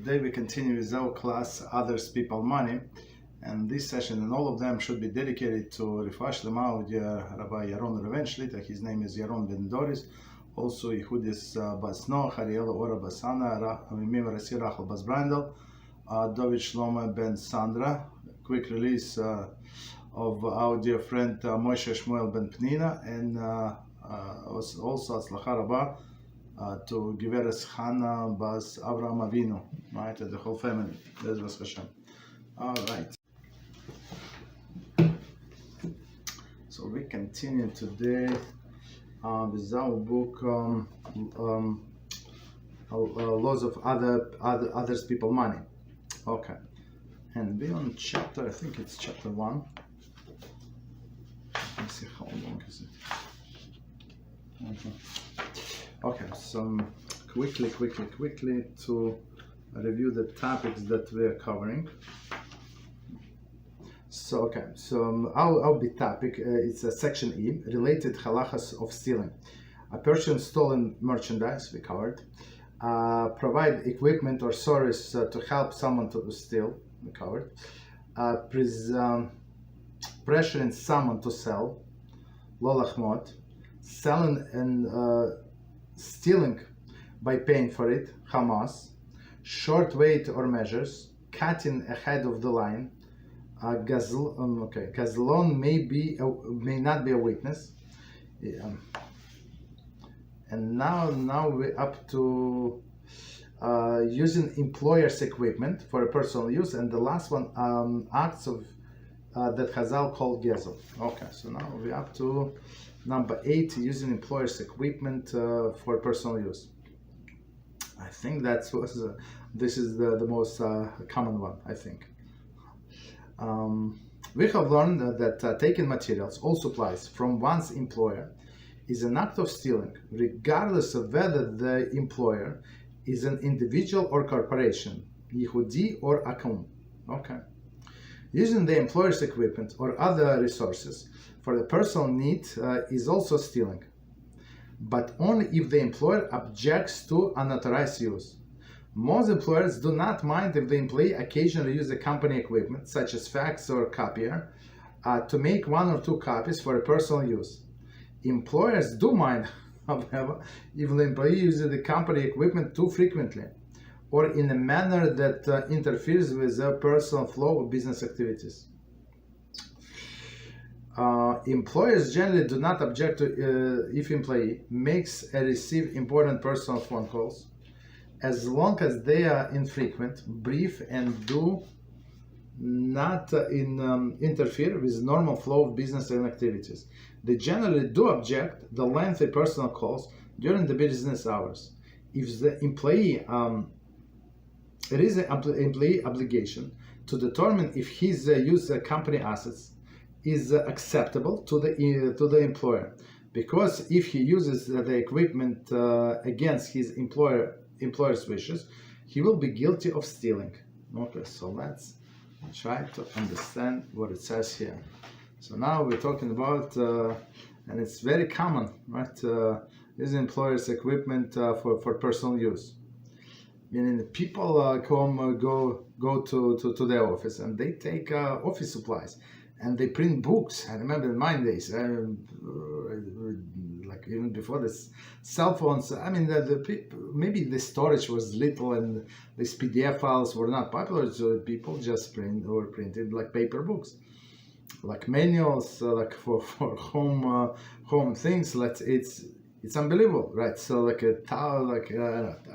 Today we continue with our class, Others People Money, and this session and all of them should be dedicated to Refuah Shlema of Rabbi Yaron Reuven. His name is Yaron Ben Doris. Also Yehudis Bas Noach, Ariel Ora Basana, Mimim Rasi Rachel Bas Brandel, David Shlomo Ben Sandra. Quick release of our dear friend Moshe Shmuel Ben Pnina, and also Atzlacha Rabba to Giveres Hannah Bas Avraham Avinu, right, and the whole family. That's was Hashem. All right. So we continue today with our book, Laws of Others People Money. Okay. And we on chapter, I think it's chapter 1. Let's see how long is it. Okay, so quickly to review the topics that we are covering. So okay, so our big topic it's section E, related halachos of stealing. A person stolen merchandise, we covered. Provide equipment or service to help someone to steal, we covered. Pressuring someone to sell, lo lachmot. Selling and stealing by paying for it, Hamas. Short weight or measures, cutting ahead of the line. Gezel may not be a witness. And now we're up to using employer's equipment for a personal use, and the last one, acts of that Chazal called Gezel. Okay, so now we're up to number 8, using employer's equipment for personal use. I think this is the most common one, I think. We have learned that taking materials, all supplies, from one's employer is an act of stealing, regardless of whether the employer is an individual or corporation, Yehudi or Akum. Okay. Using the employer's equipment or other resources for the personal need is also stealing, but only if the employer objects to unauthorized use. Most employers do not mind if the employee occasionally uses the company equipment, such as fax or copier, to make 1 or 2 copies for personal use. Employers do mind, however, if the employee uses the company equipment too frequently, or in a manner that interferes with their personal flow of business activities. Employers generally do not object to if employee makes and receive important personal phone calls, as long as they are infrequent, brief, and do not interfere with normal flow of business and activities. They generally do object the lengthy personal calls during the business hours. If the employee it is an employee obligation to determine if his use of company assets is acceptable to the employer, because if he uses the equipment against his employer's wishes, he will be guilty of stealing. Okay, so let's try to understand what it says here. So now we're talking about, and it's very common, right? Using employer's equipment for personal use. Meaning people go to their office and they take office supplies and they print books. I remember in my days, like even before this cell phones. I mean, maybe the storage was little and these PDF files were not popular, so people just printed like paper books, like manuals, like for home things. It's unbelievable, right? So like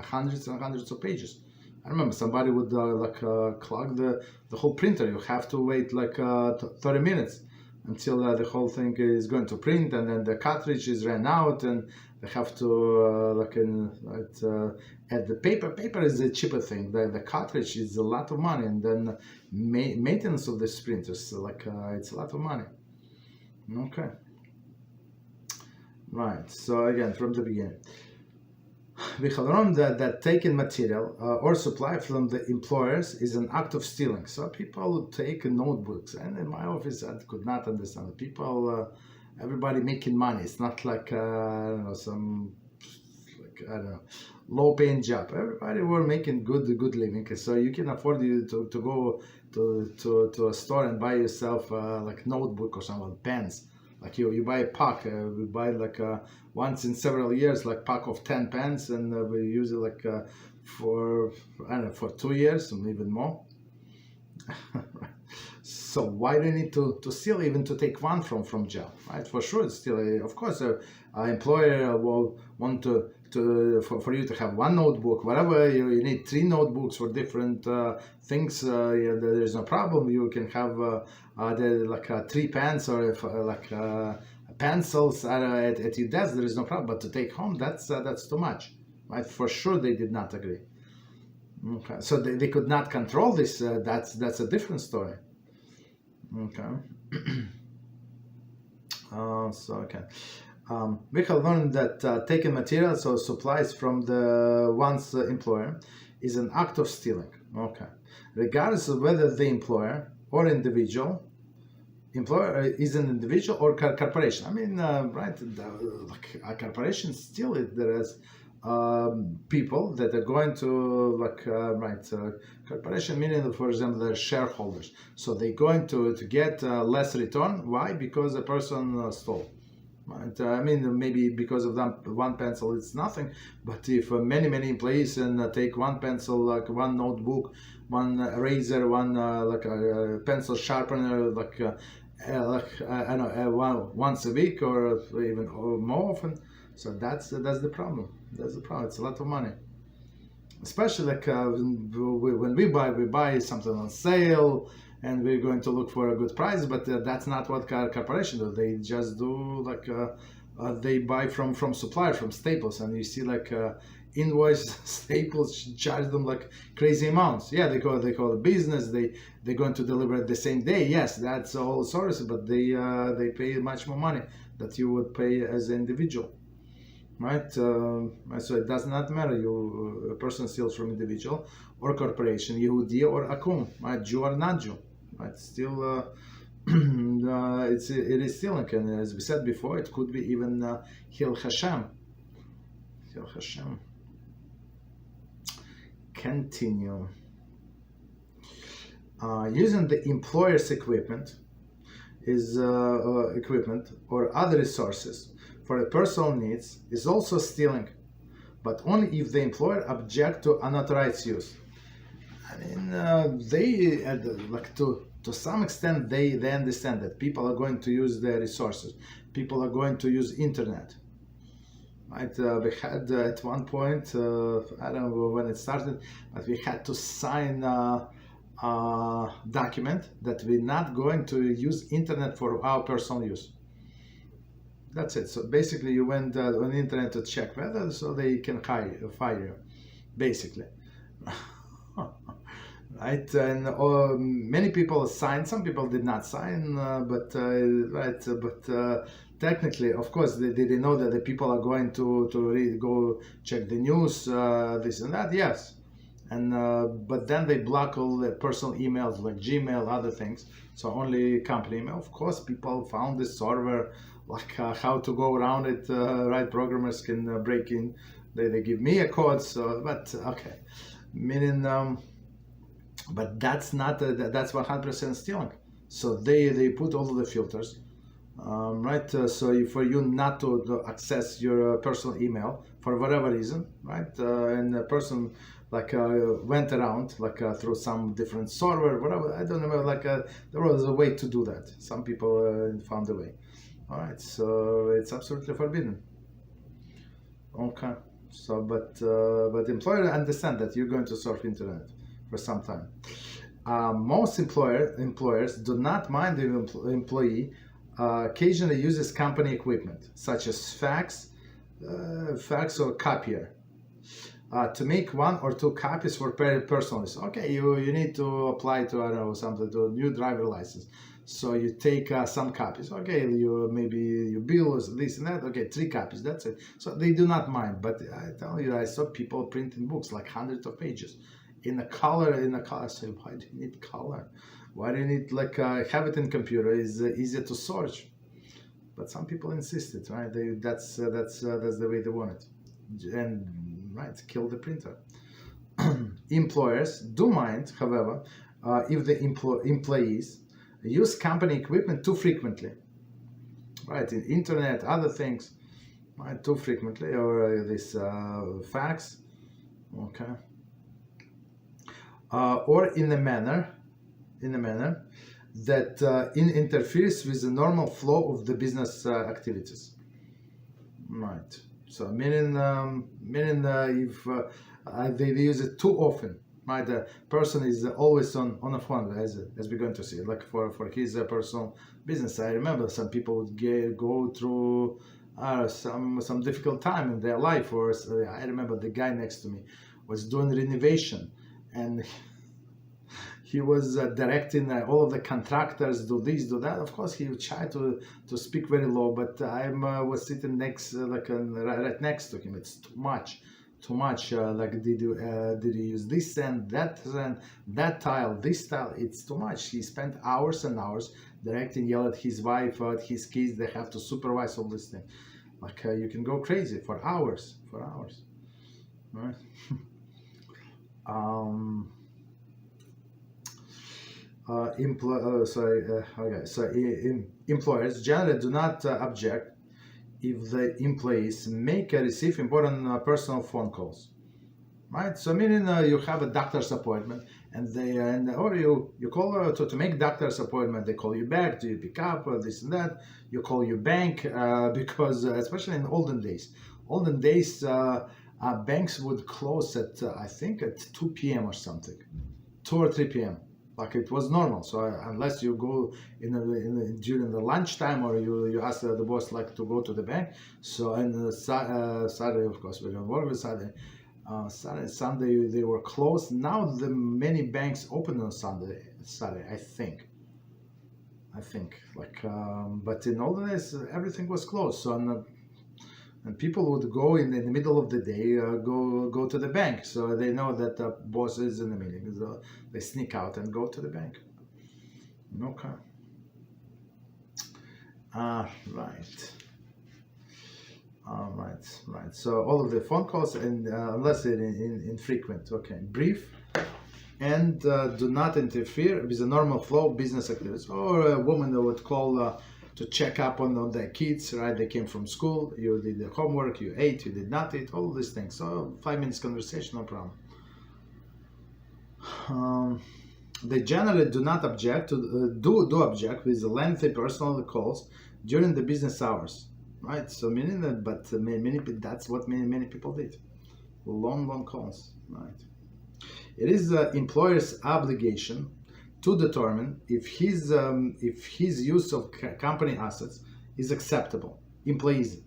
hundreds and hundreds of pages. I remember somebody would clog the whole printer. You have to wait like 30 minutes until the whole thing is going to print, and then the cartridge is ran out, and they have to add the paper. Paper is a cheaper thing. The cartridge is a lot of money, and then maintenance of the printers, it's a lot of money. Okay. Right, so again, from the beginning. We have learned that taking material or supply from the employers is an act of stealing. So people take notebooks, and in my office I could not understand. People, everybody making money. It's not like some I don't know, low-paying job. Everybody were making good living, so you can afford to go to a store and buy yourself like notebook or something, pens. Like you buy a pack, we buy like once in several years, like pack of 10 pens, and we use it like for I don't know, for 2 years and even more. So why do you need to steal, even to take one from job, right? For sure, it's still of course an employer will want for you to have one notebook, whatever you need 3 notebooks for different things. Yeah, there's no problem. You can have like 3 pens or pencils at your desk. There is no problem. But to take home, that's too much, right? For sure, they did not agree. Okay, so they could not control this. That's a different story. Okay. We have learned that taking materials or supplies from one's employer is an act of stealing. Okay, regardless of whether the employer or employer is an individual or corporation. I mean, right? Like a corporation still there is people that are going to corporation, meaning, for example, they're shareholders, so they're going to get less return. Why? Because the person stole. Right? I mean, maybe because of that one pencil it's nothing, but if many employees and take one pencil, like one notebook, one eraser, one like a pencil sharpener, I know, once a week or even more often. So that's the problem. That's the problem. It's a lot of money, especially like when we buy something on sale, and we're going to look for a good price. But that's not what corporation do. They just do like they buy from supplier, from Staples, and you see like invoice Staples charge them like crazy amounts. Yeah, they call it business. They're going to deliver it the same day. Yes, that's a whole service, but they pay much more money that you would pay as an individual. Right, so it does not matter. A person steals from individual or corporation, Yehudi or Akum, right, Jew or not Jew, right? Still, it is stealing, and as we said before, it could be even Hil Hashem. Hil Hashem. Continue. Using the employer's equipment or other resources for the personal needs is also stealing, but only if the employer object to unauthorized use. I mean, they to some extent they understand that people are going to use their resources. People are going to use internet. Right? We had at one point, I don't know when it started, but we had to sign a document that we're not going to use internet for our personal use. That's it. So basically, you went on the internet to check whether, so they can fire you, basically. Right? And many people signed. Some people did not sign, but technically, of course, they know that the people are going to go check the news, this and that. Yes, and but then they block all the personal emails like Gmail, other things. So only company email. Of course, people found this server. Like how to go around it, right? Programmers can break in. They give me a code, so but okay, meaning, but that's not that's 100% stealing. So they put all of the filters, right? So for you not to access your personal email for whatever reason, right? And the person went around through some different server, whatever. I don't know. There was a way to do that. Some people found a way. All right, so it's absolutely forbidden. Okay, so but the employer understand that you're going to surf internet for some time. Most employers do not mind the employee occasionally uses company equipment such as fax or copier to make 1 or 2 copies for personal use. Okay, you need to apply to, I don't know, something, to a new driver license. So you take some copies. Okay, maybe you bill this and that. Okay, 3 copies. That's it. So they do not mind. But I tell you, I saw people printing books like hundreds of pages in a color. I say, why do you need color? Why do you need have it in computer? Is easier to search. But some people insisted, right? That's the way they want it. right, kill the printer. Employers do mind, however, if the employees use company equipment too frequently, right? In internet, other things, right? Too frequently, or this fax, okay, or in a manner that interferes with the normal flow of the business activities, right? So meaning if they use it too often, right? The person is always on a phone, as we're going to see, like for his personal business. I remember some people would go through some difficult time in their life, or I remember the guy next to me was doing renovation, and he was directing all of the contractors, do this, do that. Of course, he would try to speak very low, but I was sitting next, right next to him. It's too much. Like, did you use this and that tile, this tile? It's too much. He spent hours and hours directing, yell at his wife, at his kids. They have to supervise all this thing. Like, you can go crazy for hours, right? Employers generally do not object if the employees make or receive important personal phone calls, right? So meaning you have a doctor's appointment, or you call to make doctor's appointment. They call you back. Do you pick up this and that? You call your bank because especially in olden days, banks would close at I think at 2 p.m. or something, 2 or 3 p.m. Like it was normal. So unless you go during the lunchtime, or you ask the boss like to go to the bank. So and Saturday, of course, we don't work with Saturday. Saturday, Sunday they were closed. Now the many banks open on Saturday. I think. Like, but in all days everything was closed. So and people would go in the middle of the day, go to the bank. So they know that the boss is in the meeting. So they sneak out and go to the bank. Okay. Right. So all of the phone calls, and unless they're infrequent, okay, brief, and do not interfere with the normal flow of business activities. Or a woman that would call to check up on their kids, right? They came from school, you did the homework, you ate, you did not eat, all these things. So 5 minutes conversation, no problem. They generally do not object to do object with the lengthy personal calls during the business hours, right? So meaning that, but that's what many people did, long calls, right? It is the employer's obligation to determine if his use of company assets is acceptable. Employees'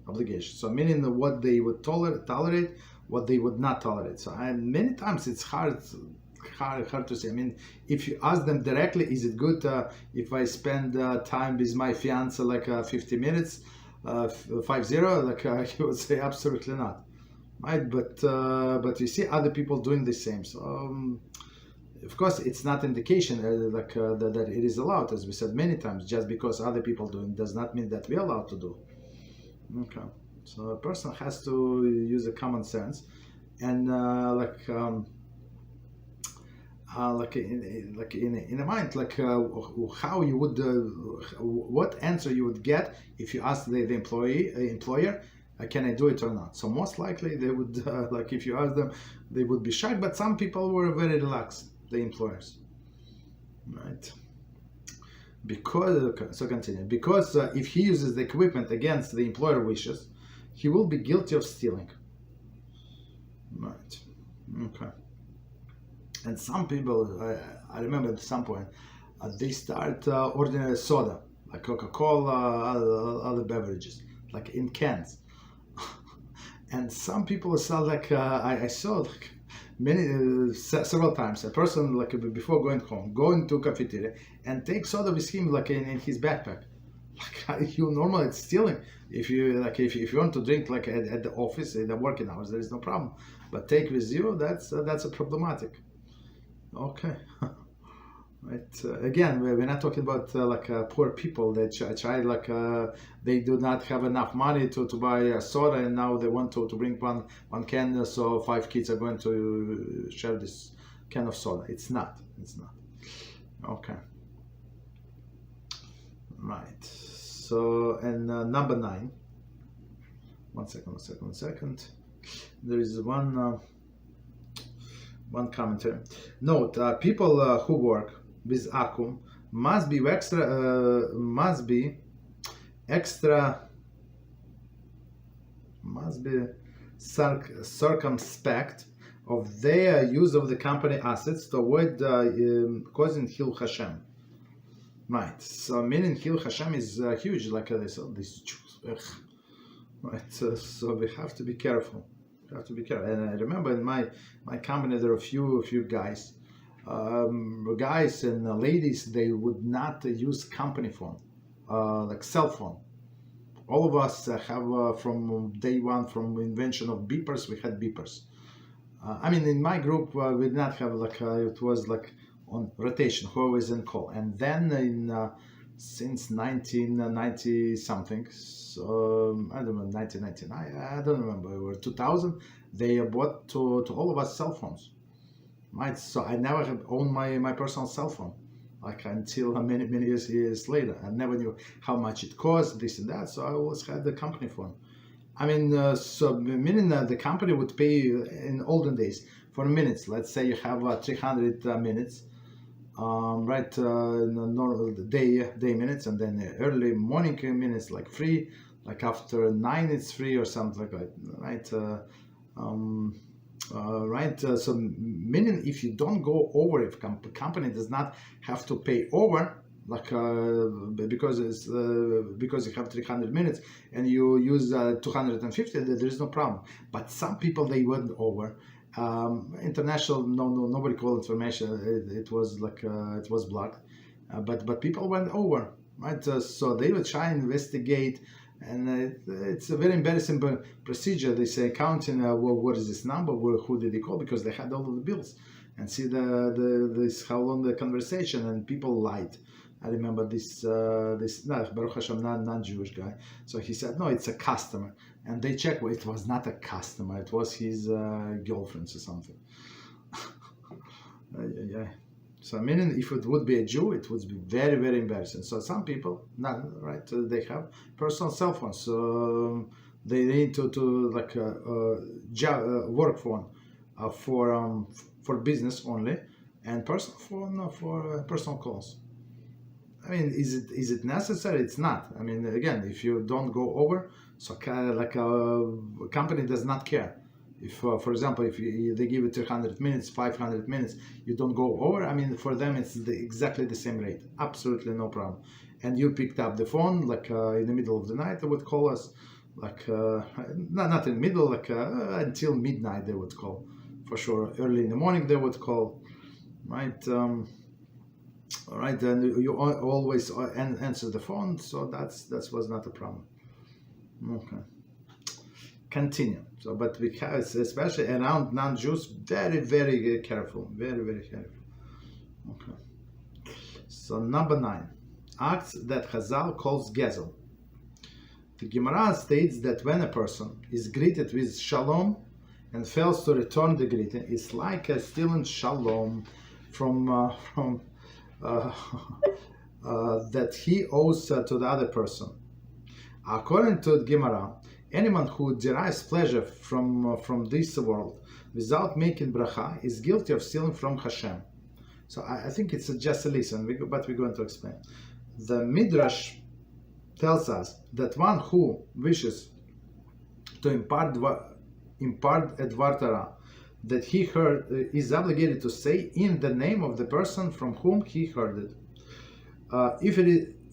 obligation. So meaning what they would tolerate, what they would not tolerate. So many times it's hard to say. I mean, if you ask them directly, is it good if I spend time with my fiance like 50 minutes, 50? Like he would say absolutely not, right? But you see other people doing the same. So. Of course, it's not indication that it is allowed, as we said many times. Just because other people do it does not mean that we're allowed to do. Okay, so a person has to use a common sense, and in a mind, how you would, what answer you would get if you ask the employer, can I do it or not? So most likely they would, if you ask them, they would be shocked. But some people were very relaxed. The employers, right? Because if he uses the equipment against the employer wishes, he will be guilty of stealing, right? Okay. And some people, I remember at some point, they start ordinary soda, like Coca-Cola, other beverages, like in cans. And some people saw I saw several times a person before going home, going to cafeteria and take soda with him in his backpack. You normally it's stealing. If you if you want to drink at the office in the working hours, there is no problem. But take with you, that's a problematic. Okay. Right. Again, we're not talking about poor people that try they do not have enough money to buy a soda, and now they want to bring one can, so 5 kids are going to share this can of soda. It's not. Okay. Right. So, and number 9. One second. There is one commentary. Note: people who work with akum must be circumspect of their use of the company assets to avoid causing Hil Hashem. Right. So meaning Hil Hashem is huge, like this Jews. Right. So we have to be careful. And I remember in my company there are a few guys. Guys and ladies, they would not use company phone, like cell phone. All of us have from day one, from invention of beepers, we had beepers. I mean, in my group, we did not have it was like on rotation, who is in call. And then since 1990 something, so I don't know, 1999, I don't remember, or 2000, they bought to all of us cell phones. Right, so I never have owned my personal cell phone, until many years later. I never knew how much it cost, this and that. So I always had the company phone. I mean, so meaning the company would pay you in olden days for minutes. Let's say you have 300 minutes, right? Normal day minutes, and then early morning minutes free. Like after 9 it's free or something like that, right? Right, so meaning if you don't go over, if company does not have to pay over, because you have 300 minutes and you use 250, there is no problem. But some people, they went over. International, nobody called information. It was it was blocked, but people went over, right? So they will try and investigate. And it's a very embarrassing procedure. They say counting, what is this number? Who did they call? Because they had all of the bills, and see this how long the conversation, and people lied. I remember this Baruch Hashem, non-Jewish guy. So he said, no, it's a customer, and they checked. Well, it was not a customer. It was his girlfriend or something. Yeah. So meaning, if it would be a Jew, it would be very, very embarrassing. So some people, right, they have personal cell phones, so they need to work phone for business only, and personal phone for personal calls. I mean, is it necessary? It's not. I mean, again, if you don't go over, so a company does not care. If, for example, if they give you 300 minutes, 500 minutes, you don't go over, I mean, for them it's exactly the same rate. Absolutely no problem. And you picked up the phone, in the middle of the night, they would call us, not in the middle, until midnight they would call. For sure, early in the morning they would call, right? Right, and you always answer the phone, so that was not a problem. Okay. Continue. So, but we have, especially around non-Jews, very, very careful. Very, very careful. Okay. So, number 9. Acts that Chazal calls Gezel. The Gemara states that when a person is greeted with shalom and fails to return the greeting, it's like stealing shalom from that he owes to the other person. According to the Gemara, anyone who derives pleasure from this world without making beracha is guilty of stealing from Hashem. So I think it's just a listen, but we're going to explain. The Midrash tells us that one who wishes to impart a dvar Torah that he heard is obligated to say in the name of the person from whom he heard it.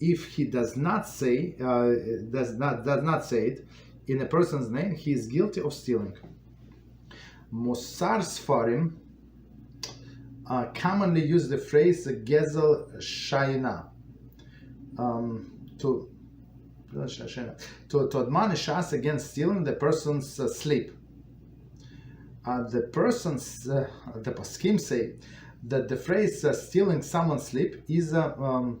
If he does not say it in a person's name, he is guilty of stealing. Musar Sfarim commonly use the phrase Gezel Shayna to admonish us against stealing the person's sleep. The Poskim say that the phrase stealing someone's sleep is a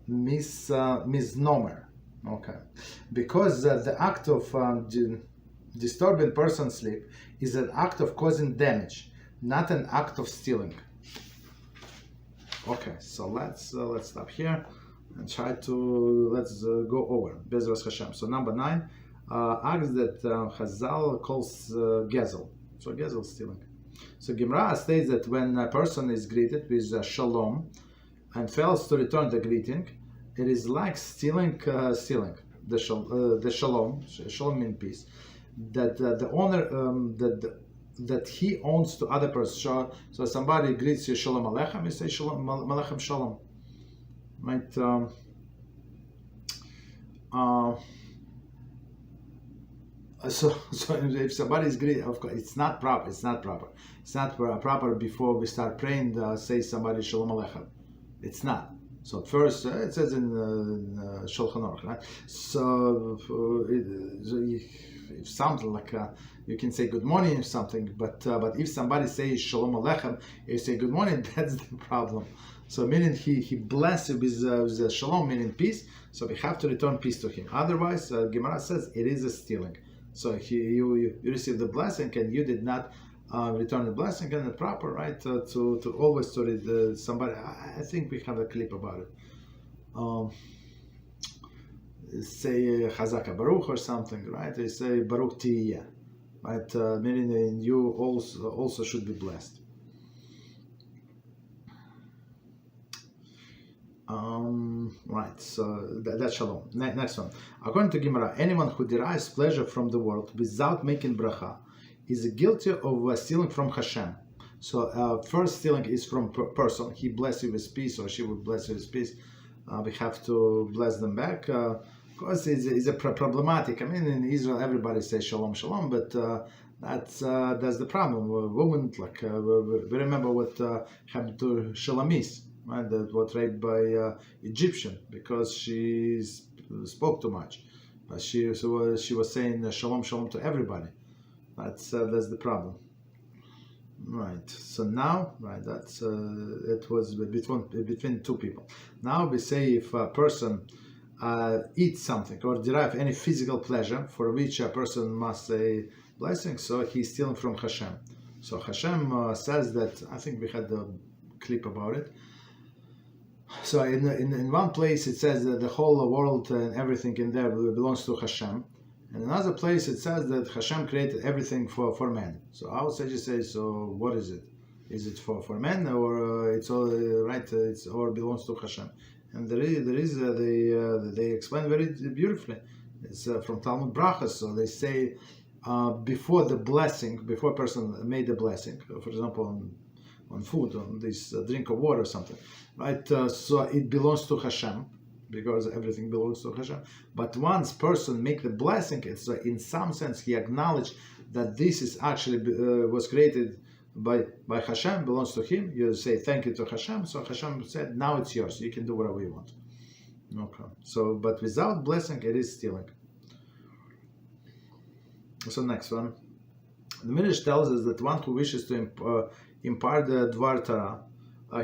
misnomer. Okay, because the act of disturbing person's sleep is an act of causing damage, not an act of stealing. Okay, so let's stop here and try to go over Beezrat Hashem. So number 9, acts that Chazal calls Gezel. So Gezel stealing. So Gemara states that when a person is greeted with shalom and fails to return the greeting, it is like stealing the shalom. Shalom means peace. That the owner that he owns to other person. So somebody greets you shalom aleichem, you say shalom aleichem shalom. Right? So if somebody is greeting, of course, it's not proper. It's not proper before we start praying. Say somebody shalom aleichem. It's not. So at first, it says in Shulchan Aruch, right? So if something like you can say good morning or something, but if somebody says shalom aleichem, you say good morning, that's the problem. So meaning he blesses with shalom, meaning peace. So we have to return peace to him. Otherwise, Gemara says it is a stealing. So you received the blessing and you did not return the blessing, and the proper, right, to always to read somebody. I think we have a clip about it. Say Chazaka Baruch or something, right? They say Baruch Tiyeh, right? Meaning you also should be blessed. Right, so that's shalom. Next one. According to Gemara, anyone who derives pleasure from the world without making beracha is guilty of stealing from Hashem. So first stealing is from person. He bless you with peace, or she will bless you with peace. We have to bless them back. Because it's a problematic. I mean, in Israel, everybody says shalom, shalom, but that's the problem. Women, like we remember what happened to Shalamis, right? That was raped by Egyptian because she spoke too much. She was saying shalom, shalom to everybody. That's the problem. Right. So now, right, that's it was between two people. Now we say if a person eats something or derive any physical pleasure for which a person must say blessing, so he's stealing from Hashem. So Hashem says that, I think we had a clip about it. So in one place it says that the whole world and everything in there belongs to Hashem. In another place it says that Hashem created everything for man. So how would you say, so what is it? Is it for men, or it's all right? It's or belongs to Hashem? And there is they explain very beautifully. It's from Talmud Brachas. So they say before the blessing, before a person made the blessing, for example on food, on this drink of water or something, right? So it belongs to Hashem, because everything belongs to Hashem. But once person make the blessing, it's in some sense he acknowledged that this is actually was created by Hashem, belongs to him. You say thank you to Hashem. So Hashem said, now it's yours. You can do whatever you want. Okay. So, but without blessing, it is stealing. So next one. The Midrash tells us that one who wishes to impart the Dvar Torah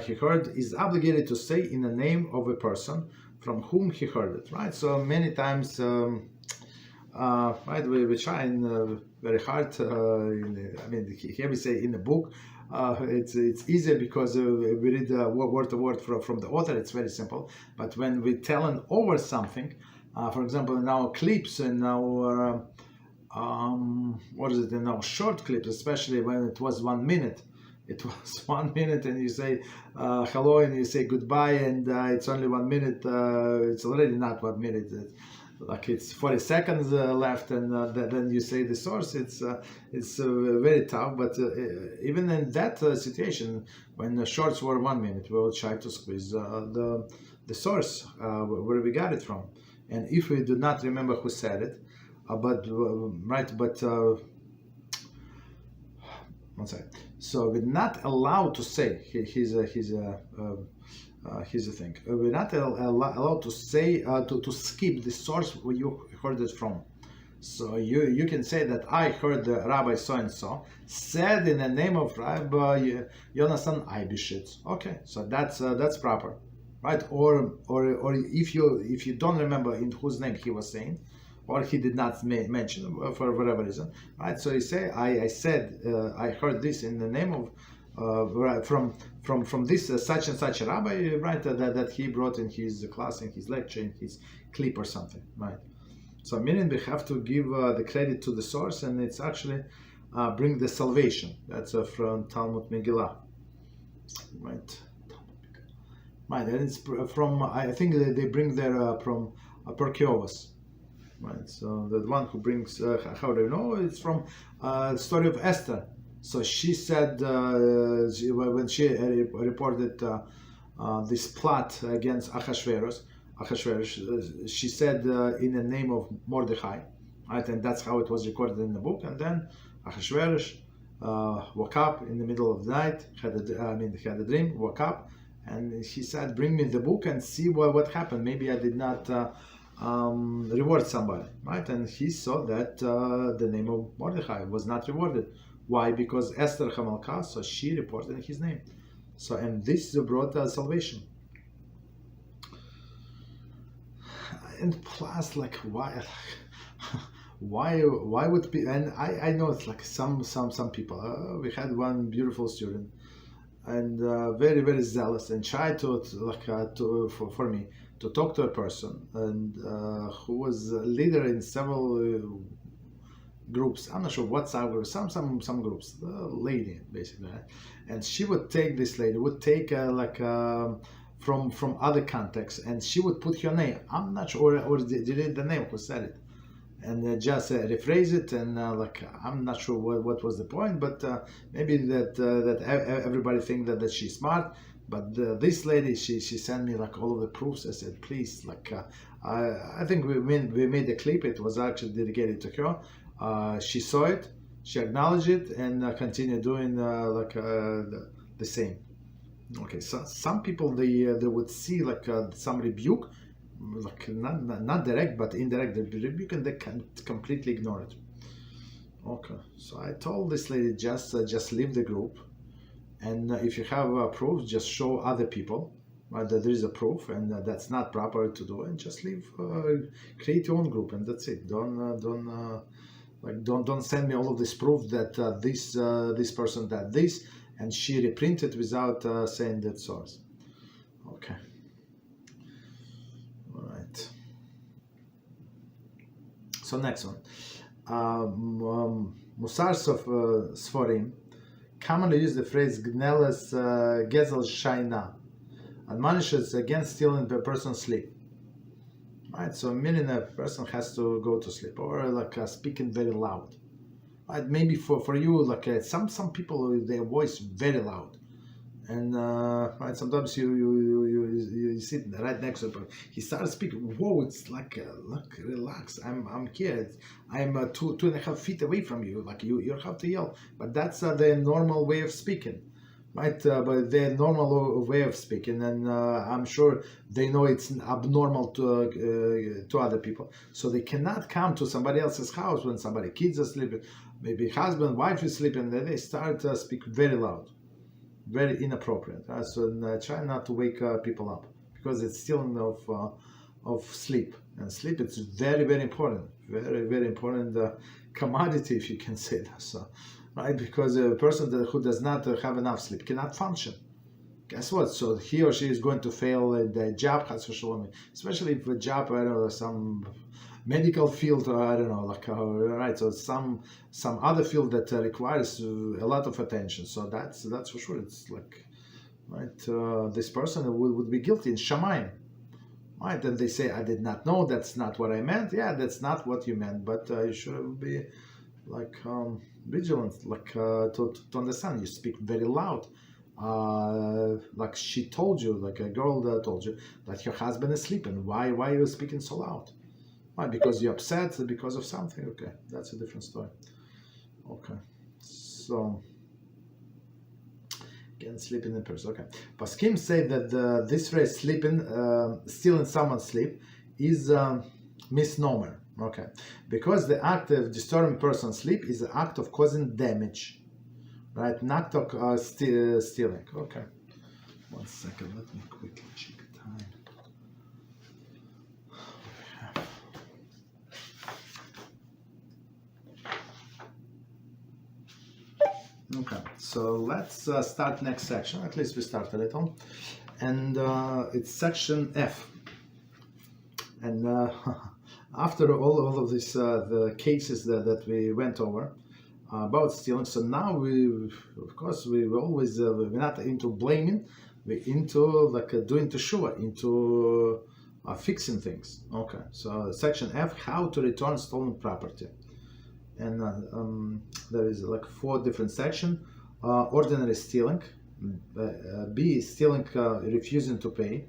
he heard is obligated to say in the name of a person from whom he heard it, right? So many times, right, we try very hard. Here we say in the book, it's easier because we read word to word from the author. It's very simple. But when we telling over something, for example, in our clips and our in our short clips, especially when it was 1 minute. It was 1 minute, and you say hello, and you say goodbye, and it's only 1 minute. It's already not 1 minute. It's 40 seconds left, and then you say the source. It's very tough. But even in that situation, when the shorts were 1 minute, we will try to squeeze the source where we got it from. And if we do not remember who said it, one second. So we're not allowed to say. Here's a thing. We're not allowed to say to skip the source where you heard it from. So you can say that I heard the Rabbi so and so said in the name of Rabbi Yonasan Aibishitz. Okay, so that's proper, right? Or if you don't remember in whose name he was saying, or he did not mention for whatever reason, right? So you say I said I heard this in the name of from this such and such a rabbi, right? That he brought in his class, in his lecture, in his clip or something, right? So meaning we have to give the credit to the source, and it's actually bring the salvation. That's from Talmud Megillah, right? Right, and it's from, I think they bring their from Perkiovas, right? So the one who brings, how do you know? It's from the story of Esther. So she said when she reported this plot against Achashverosh, she said in the name of Mordechai, right? And that's how it was recorded in the book. And then Achashverosh woke up in the middle of the night, had a dream, woke up, and he said, "Bring me the book and see what happened. Maybe I did not reward somebody," right? And he saw that the name of Mordechai was not rewarded. Why? Because Esther Hamalka, so she reported his name. So, and this brought salvation. And plus, like, why would be? And I know it's like some people. We had one beautiful student, and very very zealous, and tried to for me to talk to a person, and who was a leader in several groups. I'm not sure what group, some groups. The lady basically, right? And she would take this lady would take from other contexts, and she would put her name. I'm not sure, or did the name who said it, and just rephrase it, and I'm not sure what was the point, but maybe that everybody think that she's smart. But this lady, she sent me like all of the proofs. I said, please, I think we made a clip. It was actually dedicated to her. She saw it, she acknowledged it, and continued doing the same. Okay, so some people they would see some rebuke, not direct but indirect rebuke, and they can completely ignore it. Okay, so I told this lady just leave the group, and if you have a proof, just show other people, right, that there is a proof, and that's not proper to do, and just leave, create your own group, and that's it. Don't send me all of this proof that this person did this, and she reprinted without saying that source. Okay. All right. So next one. Musars of Sforim commonly use the phrase Gneles Gezel Shaina, admonishes against stealing a person's sleep. Right, so meaning a person has to go to sleep, or speaking very loud. Right, maybe for you, some people, their voice very loud, and right, sometimes you sit right next to him. He starts speaking. Whoa, it's relax. I'm here. I'm 2.5 feet away from you. You have to yell, but that's the normal way of speaking. Right, but their normal way of speaking, and I'm sure they know it's abnormal to other people, so they cannot come to somebody else's house when somebody kids are sleeping, maybe husband, wife is sleeping, and then they start to speak very loud, very inappropriate. So try not to wake people up, because it's stealing of sleep, and sleep it's very very important, very very important commodity, if you can say that. So. Right, because a person who does not have enough sleep cannot function. Guess what? So he or she is going to fail in the job, especially if a job, I don't know, some medical field, or I don't know, right? So some other field that requires a lot of attention. So that's for sure. It's right. This person would be guilty in Shamayim. Right, and they say, I did not know. That's not what I meant. Yeah, that's not what you meant. But you should be vigilant, to understand. You speak very loud, she told you, a girl told you that your husband is sleeping. Why are you speaking so loud? Why? Because you're upset because of something. Okay, that's a different story. Okay, so again, sleeping in person. Okay, Paskim say that this phrase "sleeping," stealing someone's sleep, is misnomer. Okay, because the act of disturbing person's sleep is the act of causing damage, right? Not of stealing. Okay, 1 second. Let me quickly check time. Okay, so let's start next section. At least we start a little, and it's section F. And after all of this, the cases that we went over about stealing, so now of course, we always we're not into blaming, we're into like doing Teshuvah, into fixing things. Okay, so section F: how to return stolen property. And there is like 4 different sections. Ordinary stealing, B, stealing refusing to pay,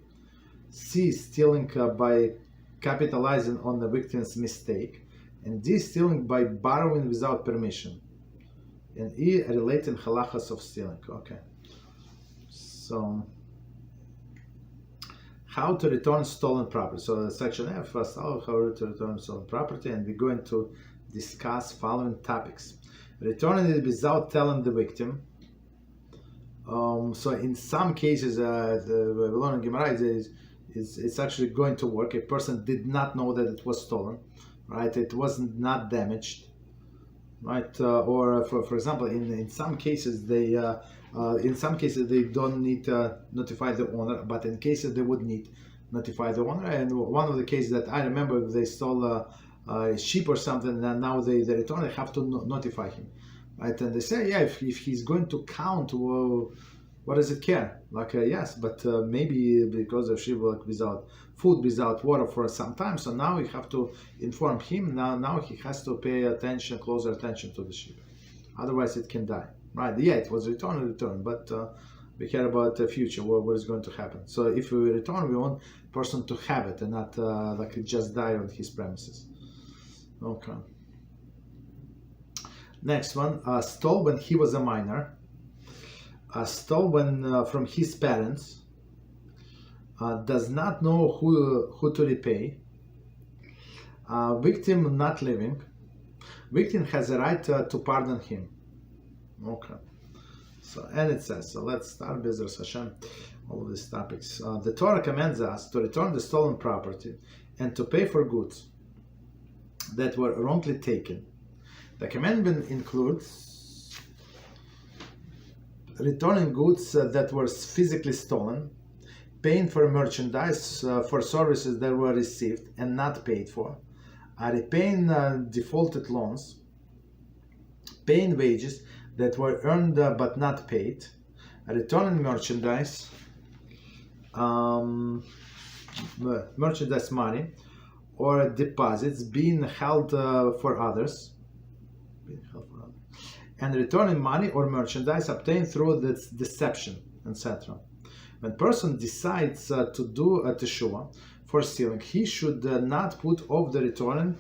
C, stealing by capitalizing on the victim's mistake, and D, stealing by borrowing without permission, and E, relating halachos of stealing. Okay, so how to return stolen property. So section F, first how to return stolen property, and we're going to discuss following topics. Returning it without telling the victim. So in some cases, the Lerner Gemara it's actually going to work. A person did not know that it was stolen, right? It was not damaged, right? Or for example, in some cases they don't need to notify the owner, but in cases they would need notify the owner. And one of the cases that I remember, they stole a sheep or something, and now they return, they have to notify him, right? And they say, yeah, if he's going to count, well, what does it care? Like, yes, but maybe because of sheep, like without food, without water for some time, so now you have to inform him. Now he has to pay closer attention to the sheep, otherwise it can die, right? Yeah, it was returned, but we care about the future, what is going to happen. So if we return, we want person to have it and not like it just die on his premises. Okay. Next one, stole when he was a minor. Stole when from his parents. Does not know who to repay. Victim not living. Victim has a right to pardon him. Okay. So, and it says, so let's start Beezrat Hashem, all of these topics. The Torah commands us to return the stolen property and to pay for goods that were wrongly taken. The commandment includes returning goods that were physically stolen, paying for merchandise for services that were received and not paid for, repaying defaulted loans, paying wages that were earned but not paid, returning merchandise, merchandise money, or deposits being held for others, and returning money or merchandise obtained through this deception, etc. When person decides to do a Teshuvah for stealing, he should not put off the returning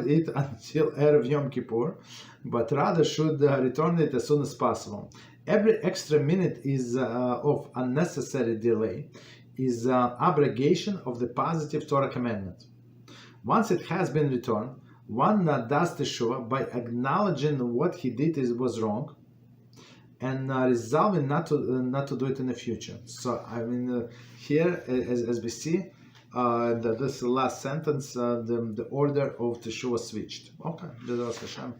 it until Erev Yom Kippur, but rather should return it as soon as possible. Every extra minute is of unnecessary delay is abrogation of the positive Torah commandment. Once it has been returned, one does Teshuvah by acknowledging what he did was wrong and resolving not to do it in the future. So I mean, here as we see, this last sentence, the order of Teshuvah switched. Okay, Beezrat Hashem.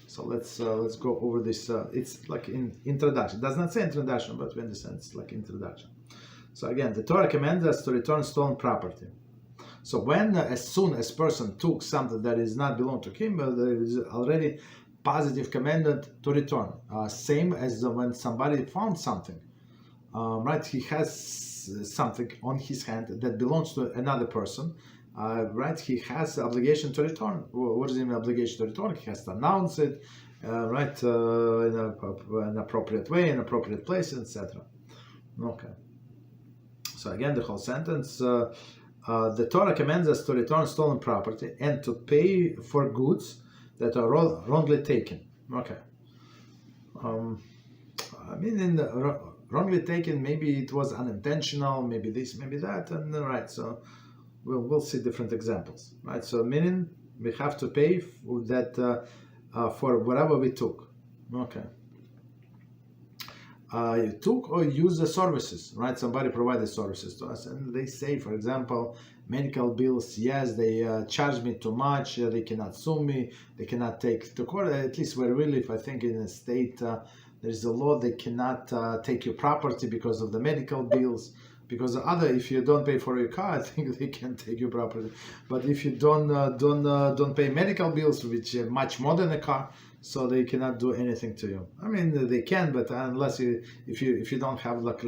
So let's go over this. It's like in introduction. It does not say introduction, but we understand it's like introduction. So again, the Torah commands us to return stolen property. So when, as soon as person took something that is not belong to him, there is already positive commandment to return. Same as when somebody found something, right? He has something on his hand that belongs to another person, right? He has the obligation to return. What is the obligation to return? He has to announce it, right, in an appropriate way, in appropriate place, etc. Okay. So again, the whole sentence, the Torah commands us to return stolen property and to pay for goods that are wrongly taken. Okay. I mean, in the wrongly taken, maybe it was unintentional, maybe this, maybe that, and right. So we'll see different examples, right? So meaning we have to pay for that for whatever we took. Okay. You took or use the services, right? Somebody provided services to us, and they say, for example, medical bills. Yes, they charge me too much. They cannot sue me. They cannot take to court. At least where we live, I think in a state there's a law they cannot take your property because of the medical bills. Because if you don't pay for your car, I think they can take your property. But if you don't pay medical bills, which are much more than a car, so they cannot do anything to you. I mean, they can, but unless if you don't have like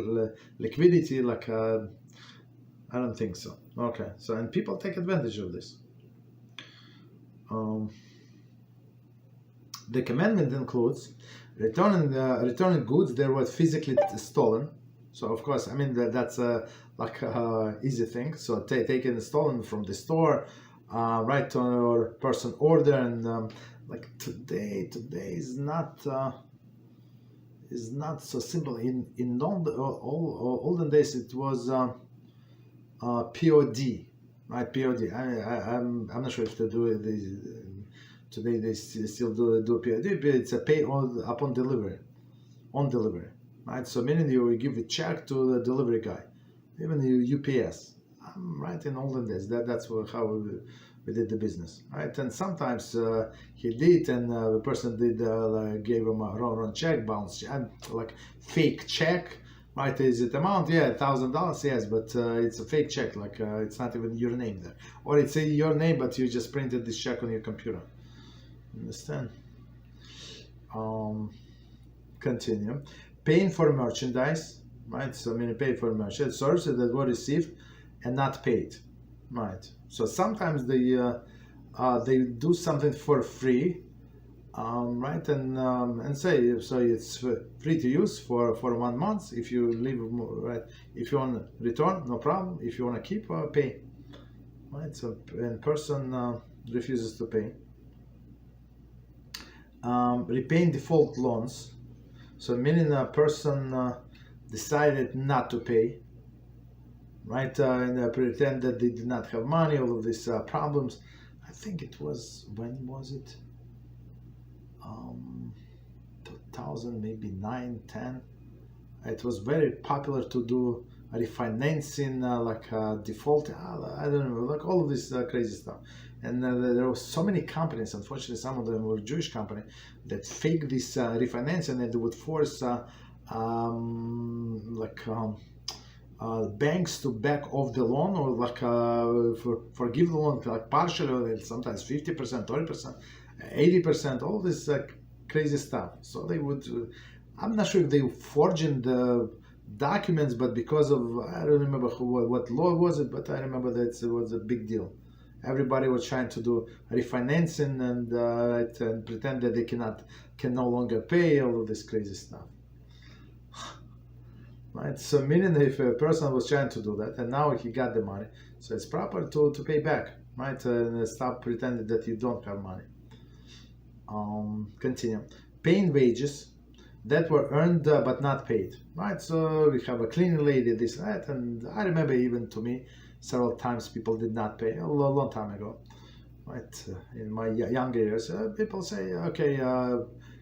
liquidity, like I don't think so. Okay, so and people take advantage of this. The commandment includes returning goods that were physically stolen. So of course, I mean that's like easy thing. So taken stolen from the store, right to your person order, and like today is not so simple. In olden days it was POD, right? POD. I'm not sure if they do it today. They still do POD, but it's a pay upon delivery, on delivery. Right, so meaning you give a check to the delivery guy, even the UPS. Right, in olden days, that's how we did the business. Right, and sometimes he did, and the person did gave him a wrong check, bounce check, like fake check. Right, is it amount? Yeah, $1,000. Yes, but it's a fake check. Like it's not even your name there, or it's your name, but you just printed this check on your computer. Understand? Continue. Paying for merchandise, right? So I mean, pay for merchandise services that were received and not paid, right? So sometimes they do something for free, right? And say so it's free to use for 1 month. If you leave, right? If you want to return, no problem. If you want to keep, pay, right? So and person refuses to pay. Repaying default loans. So meaning a person decided not to pay, right? And pretend that they did not have money, all of these problems. I think it was, when was it? 2000, maybe 9, 10. It was very popular to do refinancing, like default, I don't know, like all of this crazy stuff. And there were so many companies, unfortunately some of them were Jewish companies, that fake this refinancing, and they would force banks to back off the loan, or like forgive the loan like partially, sometimes 50%, 30%, 80%, all this crazy stuff. So they would, I'm not sure if they forging the documents, but because of, I don't remember what law was it, but I remember that it was a big deal. Everybody was trying to do refinancing and pretend that they can no longer pay, all of this crazy stuff. Right? So meaning if a person was trying to do that and now he got the money, so it's proper to pay back, right? And stop pretending that you don't have money. Continue. Paying wages that were earned but not paid, right? So we have a cleaning lady, this, that, and I remember even to me, several times people did not pay, a long time ago, right? In my younger years, people say, okay,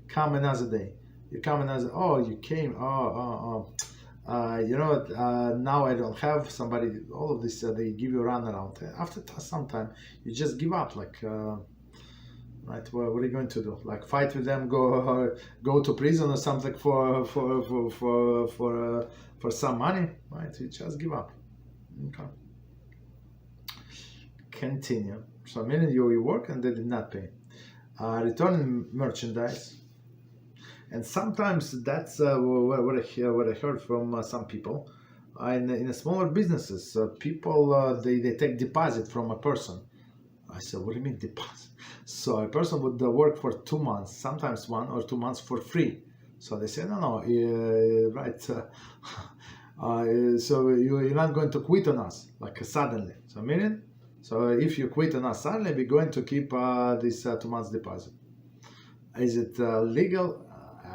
come another day. You come another, oh, you came, you know what, now I don't have somebody, all of this, they give you a runaround. After some time, you just give up, like, right, what are you going to do? Like fight with them, go to prison or something for some money, right? You just give up. Okay. Continue. So meaning you work and they did not pay. Returning merchandise, and sometimes that's what I heard from some people. In smaller businesses, people they take deposit from a person. I said, what do you mean deposit? So a person would work for 2 months, sometimes 1 or 2 months for free. So they say, no, right. So you're not going to quit on us like suddenly. So meaning, so if you quit on us suddenly, we're going to keep this 2 months deposit. Is it legal?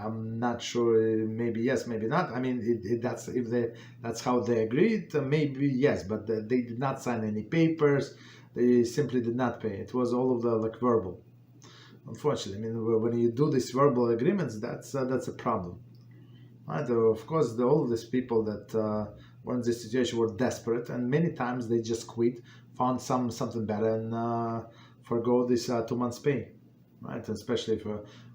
I'm not sure. Maybe yes, maybe not. I mean, that's how they agreed. Maybe yes, but they did not sign any papers. They simply did not pay. It was all of the like verbal. Unfortunately, I mean, when you do these verbal agreements, that's a problem. Right? Of course, all of these people that were in this situation were desperate, and many times they just quit, found something better, and forgo this 2 months pay. Right? And especially if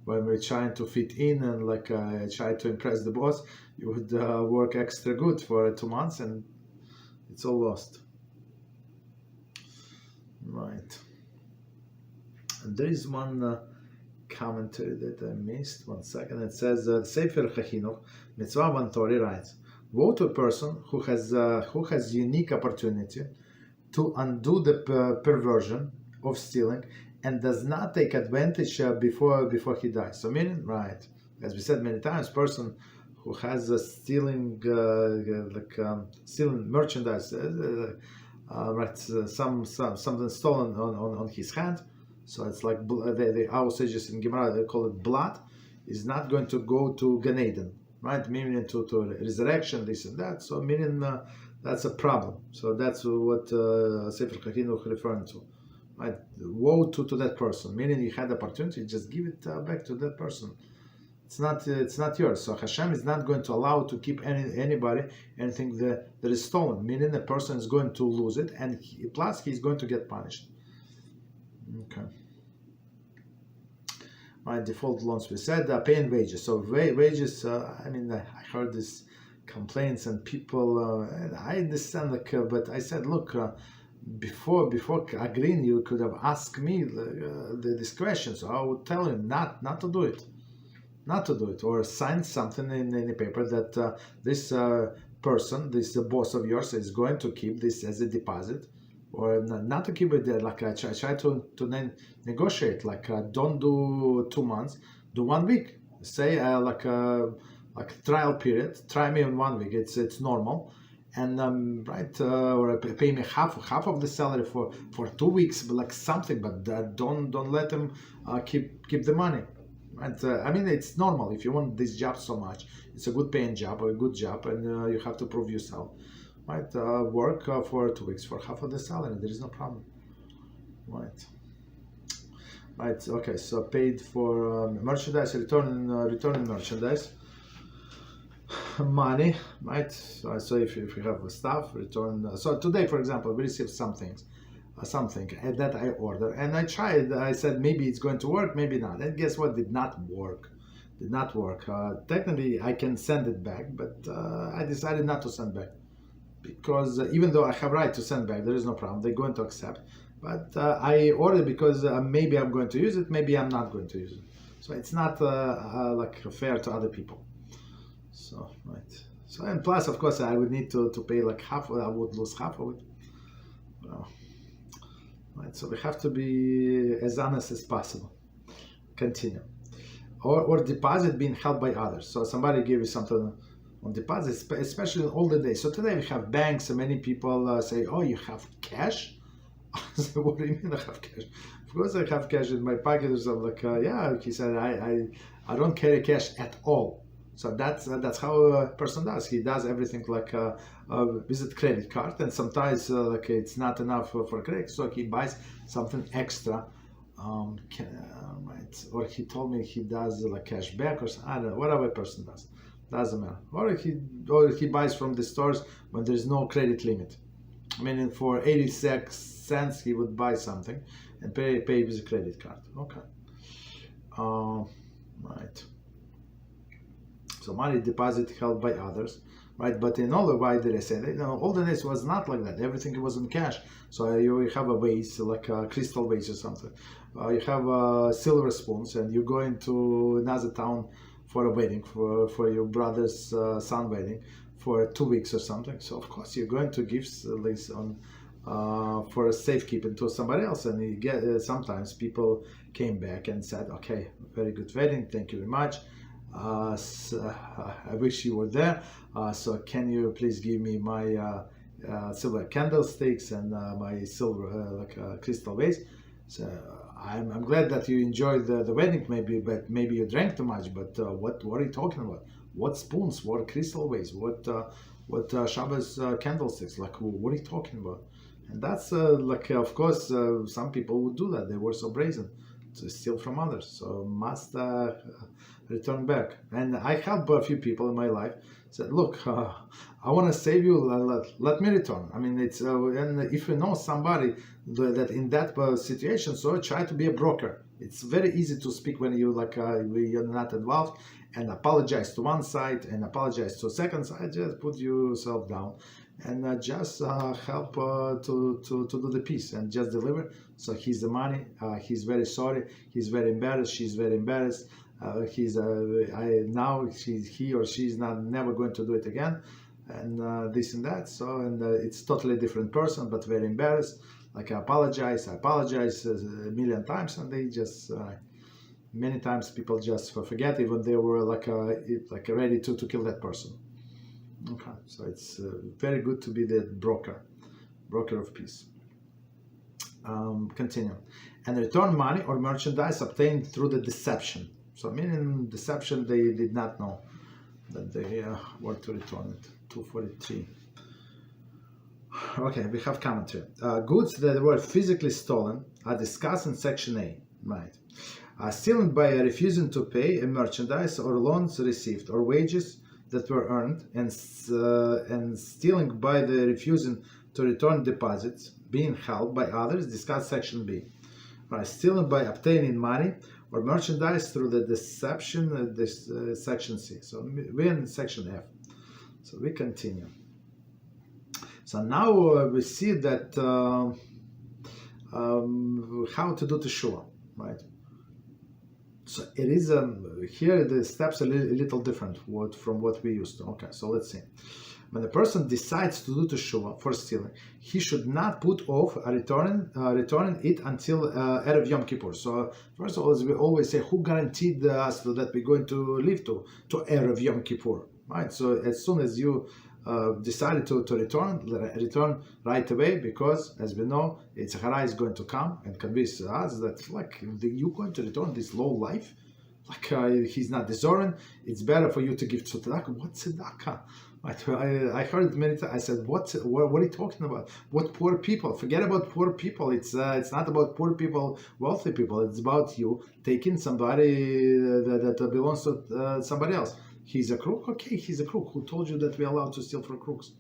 when we're trying to fit in and like try to impress the boss, you would work extra good for 2 months, and it's all lost. Right. And there is one commentary that I missed. 1 second. It says Sefer Chachinuch Mitzvah 130 writes, "Woe to a person who has unique opportunity to undo the perversion of stealing and does not take advantage before he dies." So meaning, right, as we said many times, person who has stealing stealing merchandise, right, something stolen on his hand. So it's like our sages in Gemara, they call it blood, is not going to go to Gan Eden, right? Meaning to resurrection, this and that. So meaning that's a problem. So that's what Sefer Chachinuch referring to. Right? Woe to that person, meaning you had the opportunity, just give it back to that person. It's not yours. So Hashem is not going to allow to keep anybody anything that is stolen, meaning the person is going to lose it, and plus he's going to get punished. Okay. My default loans, we said paying wages. So wages. I mean, I heard these complaints and people. And I understand, but I said, look. Before agreeing, you could have asked me this question, so I would tell you not to do it, or sign something in any paper that this person, this boss of yours, is going to keep this as a deposit, or not to keep it there. Like I try to negotiate. Like don't do 2 months, do 1 week. Say like a trial period. Try me in 1 week. It's normal. And right, or pay me half of the salary for 2 weeks, but like something, but don't let them keep the money. Right? I mean, it's normal if you want this job so much. It's a good paying job or a good job, and you have to prove yourself. Right? Work for 2 weeks for half of the salary. There is no problem. Right. Right. Okay. So paid for merchandise, returning merchandise. Money, right? So if you have stuff, return. So today, for example, we received something that I ordered, and I tried. I said maybe it's going to work, maybe not. And guess what? Did not work. Technically, I can send it back, but I decided not to send back because even though I have right to send back, there is no problem. They're going to accept. But I ordered because maybe I'm going to use it, maybe I'm not going to use it. So it's not like fair to other people. So, right. So, and plus, of course, I would need to pay like half, I would lose half of it. Right. So we have to be as honest as possible. Continue. Or deposit being held by others. So somebody gave you something on deposit, especially in older days. So today we have banks, and many people say, oh, you have cash? So what do you mean I have cash? Of course I have cash in my pocket. So I'm like, yeah, he said, I don't carry cash at all. So that's how a person does. He does everything like with a credit card, and sometimes like it's not enough for credit, so he buys something extra. Right? Or he told me he does like cash back or something. I don't know. Whatever a person doesn't matter. Or he buys from the stores when there's no credit limit. Meaning for 86 cents he would buy something and pay with a credit card. Okay. Right. So money deposit held by others, right? But in all the why did I say that? Olden days was not like that. Everything was in cash. So you have a vase, like a crystal vase or something. You have silver spoons, and you go into another town for a wedding, for your brother's son wedding, for 2 weeks or something. So of course you're going to give this on for safekeeping to somebody else, and you get sometimes people came back and said, okay, very good wedding, thank you very much. So, I wish you were there. So can you please give me my silver candlesticks and my silver crystal vase? So I'm glad that you enjoyed the wedding, but maybe you drank too much. But what are you talking about? What spoons? What crystal vase? What Shabbos candlesticks? Like, what are you talking about? And that's of course, some people would do that. They were so brazen to steal from others, so must return back. And I helped a few people in my life. Said, look, I want to save you. Let me return. I mean, it's and if you know somebody that in that situation, so try to be a broker. It's very easy to speak when you you're not involved, and apologize to one side and apologize to a second side. Just put yourself down and just help to do the peace and just deliver. So he's the money. He's very sorry. He's very embarrassed. She's very embarrassed. He or she is not never going to do it again, and this and that. So it's totally different person, but very embarrassed. Like I apologize a million times, and they just many times people just forget even they were ready to kill that person. Okay, so it's very good to be the broker of peace. Continue. And return money or merchandise obtained through the deception. So meaning deception, they did not know that they were to return it. 243. Okay, we have commentary. Goods that were physically stolen are discussed in section A. Right. Stealing by refusing to pay a merchandise or loans received or wages that were earned, and stealing by the refusing to return deposits being held by others, discuss section B. Right. Stealing by obtaining money or merchandise through the deception, section C. So we're in section F. So we continue. So now we see that how to do Teshuvah, right? So it is here the steps are a little different from what we used to. Okay, so let's see. When a person decides to do Teshuvah for stealing, he should not put off returning it until Erev Yom Kippur. So first of all, as we always say, who guaranteed us that we're going to live to Erev Yom Kippur, right? So as soon as you decided to return right away, because as we know, Tzachara is going to come and convince us that you're going to return this low life, he's not deserving. It's better for you to give tzedakah. What tzedakah? I heard it many times. I said, what are you talking about? What poor people? Forget about poor people. It's not about poor people, wealthy people. It's about you taking somebody that belongs to somebody else. He's a crook? Okay, he's a crook. Who told you that we're allowed to steal from crooks?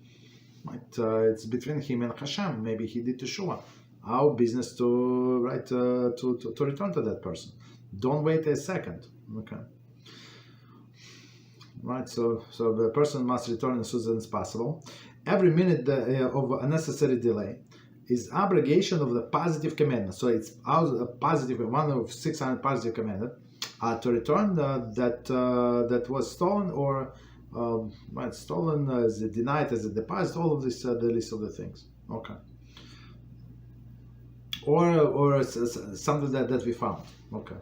It's between him and Hashem. Maybe he did Teshuvah. Our business to return to that person. Don't wait a second. Okay. Right, so the person must return as soon as possible. Every minute of unnecessary delay is abrogation of the positive commandment. So it's a positive, one of 600 positive commandments to return that was stolen or stolen, as denied as a deposit. All of this, the list of the things. Okay. Or something that we found. Okay.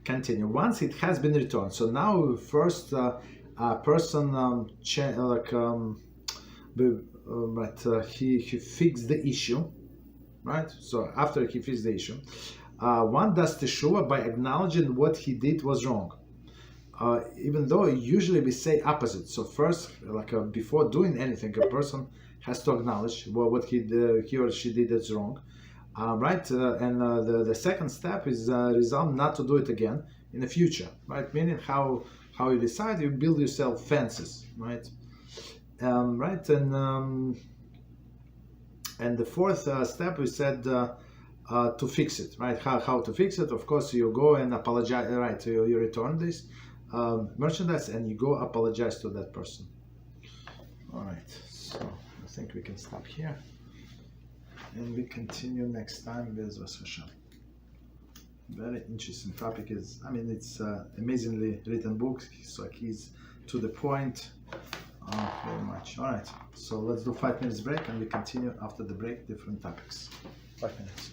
Continue. Once it has been returned, so now first a person he fixed the issue, right? So after he fixed the issue, one does Teshuvah by acknowledging what he did was wrong. Even though usually we say opposite. So first, before doing anything, a person has to acknowledge what he or she did that's wrong. Right, and the second step is resolve not to do it again in the future, right? Meaning how you decide, you build yourself fences, right? Right, and the fourth step we said to fix it, right? How to fix it? Of course, you go and apologize, right? So you return this merchandise and you go apologize to that person. All right, so I think we can stop here. And we continue next time with Hashem. Very interesting topic. It's amazingly written book. So he's to the point very much. All right. So let's do 5 minutes break and we continue after the break different topics. 5 minutes.